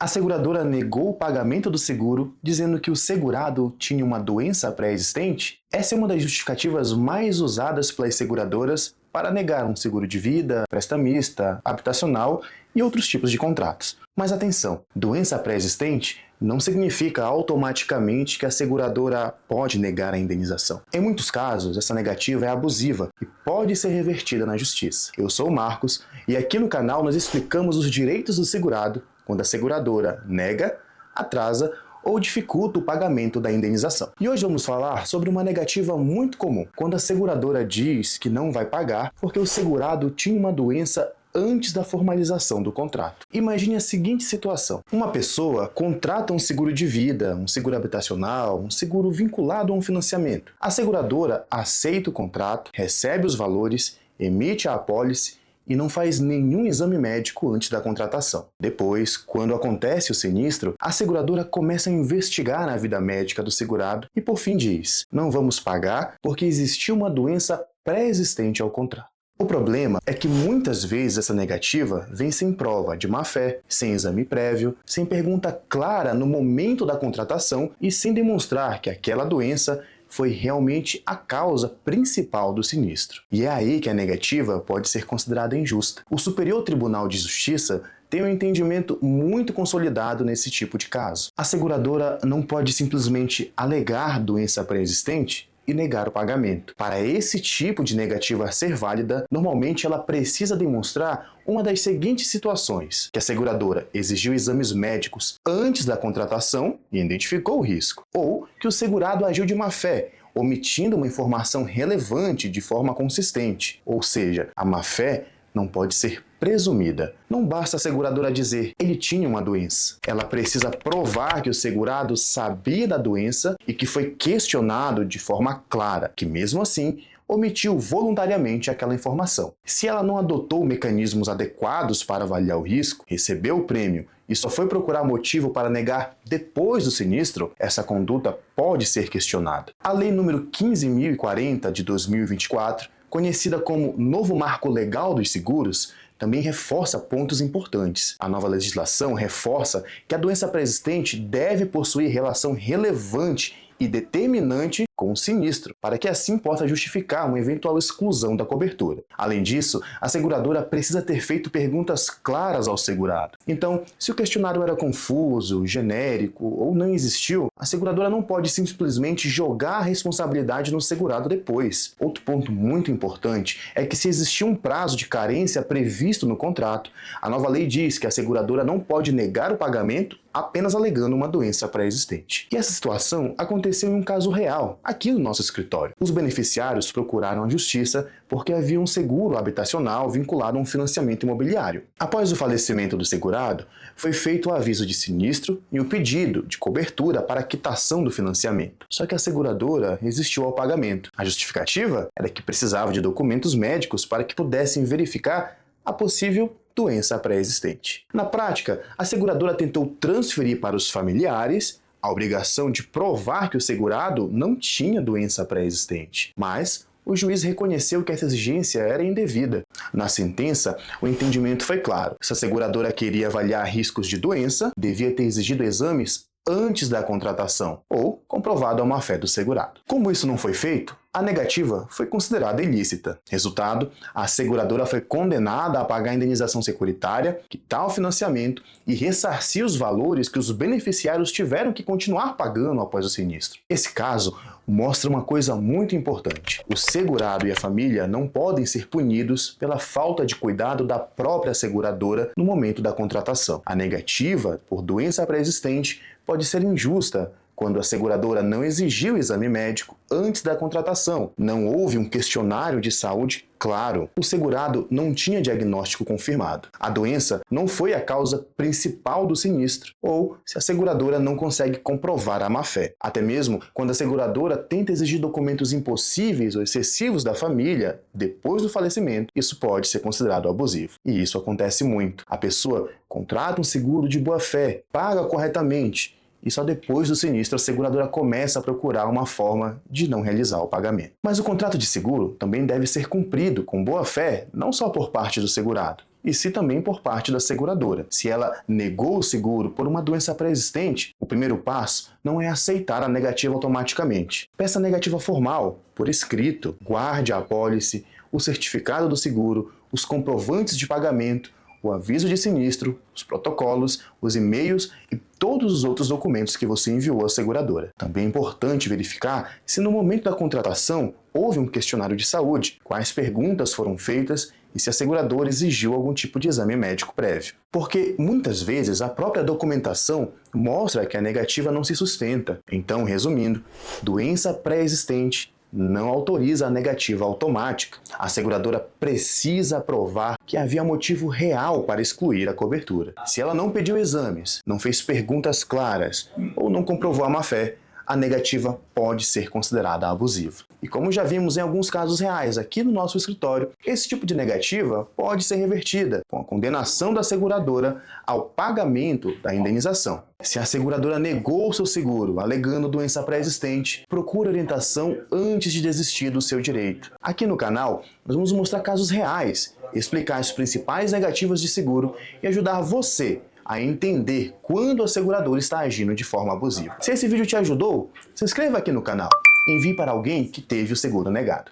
A seguradora negou o pagamento do seguro, dizendo que o segurado tinha uma doença pré-existente. Essa é uma das justificativas mais usadas pelas seguradoras para negar um seguro de vida, prestamista, habitacional e outros tipos de contratos. Mas atenção, doença pré-existente não significa automaticamente que a seguradora pode negar a indenização. Em muitos casos, essa negativa é abusiva e pode ser revertida na justiça. Eu sou o Marcos e aqui no canal nós explicamos os direitos do segurado quando a seguradora nega, atrasa ou dificulta o pagamento da indenização. E hoje vamos falar sobre uma negativa muito comum, quando a seguradora diz que não vai pagar porque o segurado tinha uma doença antes da formalização do contrato. Imagine a seguinte situação: uma pessoa contrata um seguro de vida, um seguro habitacional, um seguro vinculado a um financiamento. A seguradora aceita o contrato, recebe os valores, emite a apólice e não faz nenhum exame médico antes da contratação. Depois, quando acontece o sinistro, a seguradora começa a investigar a vida médica do segurado e por fim diz: não vamos pagar porque existiu uma doença pré-existente ao contrato. O problema é que muitas vezes essa negativa vem sem prova de má-fé, sem exame prévio, sem pergunta clara no momento da contratação e sem demonstrar que aquela doença foi realmente a causa principal do sinistro. E é aí que a negativa pode ser considerada injusta. O Superior Tribunal de Justiça tem um entendimento muito consolidado nesse tipo de caso. A seguradora não pode simplesmente alegar doença pré-existente e negar o pagamento. Para esse tipo de negativa ser válida, normalmente ela precisa demonstrar uma das seguintes situações: que a seguradora exigiu exames médicos antes da contratação e identificou o risco, ou que o segurado agiu de má-fé, omitindo uma informação relevante de forma consistente. Ou seja, a má-fé não pode ser presumida. Não basta a seguradora dizer ele tinha uma doença. Ela precisa provar que o segurado sabia da doença e que foi questionado de forma clara, que mesmo assim omitiu voluntariamente aquela informação. Se ela não adotou mecanismos adequados para avaliar o risco, recebeu o prêmio e só foi procurar motivo para negar depois do sinistro, essa conduta pode ser questionada. A Lei nº 15.040 de 2024, conhecida como Novo Marco Legal dos Seguros, também reforça pontos importantes. A nova legislação reforça que a doença pré-existente deve possuir relação relevante e determinante com o sinistro, para que assim possa justificar uma eventual exclusão da cobertura. Além disso, a seguradora precisa ter feito perguntas claras ao segurado. Então, se o questionário era confuso, genérico ou não existiu, a seguradora não pode simplesmente jogar a responsabilidade no segurado depois. Outro ponto muito importante é que, se existir um prazo de carência previsto no contrato, a nova lei diz que a seguradora não pode negar o pagamento apenas alegando uma doença pré-existente. E essa situação aconteceu em um caso real, aqui no nosso escritório. Os beneficiários procuraram a justiça porque havia um seguro habitacional vinculado a um financiamento imobiliário. Após o falecimento do segurado, foi feito o aviso de sinistro e o pedido de cobertura para a quitação do financiamento. Só que a seguradora resistiu ao pagamento. A justificativa era que precisava de documentos médicos para que pudessem verificar a possível doença pré-existente. Na prática, a seguradora tentou transferir para os familiares a obrigação de provar que o segurado não tinha doença pré-existente, mas o juiz reconheceu que essa exigência era indevida. Na sentença, o entendimento foi claro. Se a seguradora queria avaliar riscos de doença, devia ter exigido exames antes da contratação ou comprovado a má-fé do segurado. Como isso não foi feito, a negativa foi considerada ilícita. Resultado, a seguradora foi condenada a pagar a indenização securitária, quitar o financiamento e ressarcir os valores que os beneficiários tiveram que continuar pagando após o sinistro. Esse caso mostra uma coisa muito importante: o segurado e a família não podem ser punidos pela falta de cuidado da própria seguradora no momento da contratação. A negativa por doença pré-existente pode ser injusta quando a seguradora não exigiu o exame médico antes da contratação, não houve um questionário de saúde claro, o segurado não tinha diagnóstico confirmado, a doença não foi a causa principal do sinistro, ou se a seguradora não consegue comprovar a má-fé. Até mesmo quando a seguradora tenta exigir documentos impossíveis ou excessivos da família depois do falecimento, isso pode ser considerado abusivo. E isso acontece muito. A pessoa contrata um seguro de boa-fé, paga corretamente, e só depois do sinistro a seguradora começa a procurar uma forma de não realizar o pagamento. Mas o contrato de seguro também deve ser cumprido com boa-fé, não só por parte do segurado, e se também por parte da seguradora. Se ela negou o seguro por uma doença pré-existente, o primeiro passo não é aceitar a negativa automaticamente. Peça a negativa formal, por escrito, guarde a apólice, o certificado do seguro, os comprovantes de pagamento, o aviso de sinistro, os protocolos, os e-mails e todos os outros documentos que você enviou à seguradora. Também é importante verificar se no momento da contratação houve um questionário de saúde, quais perguntas foram feitas e se a seguradora exigiu algum tipo de exame médico prévio. Porque muitas vezes a própria documentação mostra que a negativa não se sustenta. Então, resumindo, doença pré-existente não autoriza a negativa automática. A seguradora precisa provar que havia motivo real para excluir a cobertura. Se ela não pediu exames, não fez perguntas claras ou não comprovou a má-fé, a negativa pode ser considerada abusiva. E como já vimos em alguns casos reais aqui no nosso escritório, esse tipo de negativa pode ser revertida com a condenação da seguradora ao pagamento da indenização. Se a seguradora negou o seu seguro, alegando doença pré-existente, procure orientação antes de desistir do seu direito. Aqui no canal, nós vamos mostrar casos reais, explicar as principais negativas de seguro e ajudar você a entender quando a seguradora está agindo de forma abusiva. Se esse vídeo te ajudou, se inscreva aqui no canal e envie para alguém que teve o seguro negado.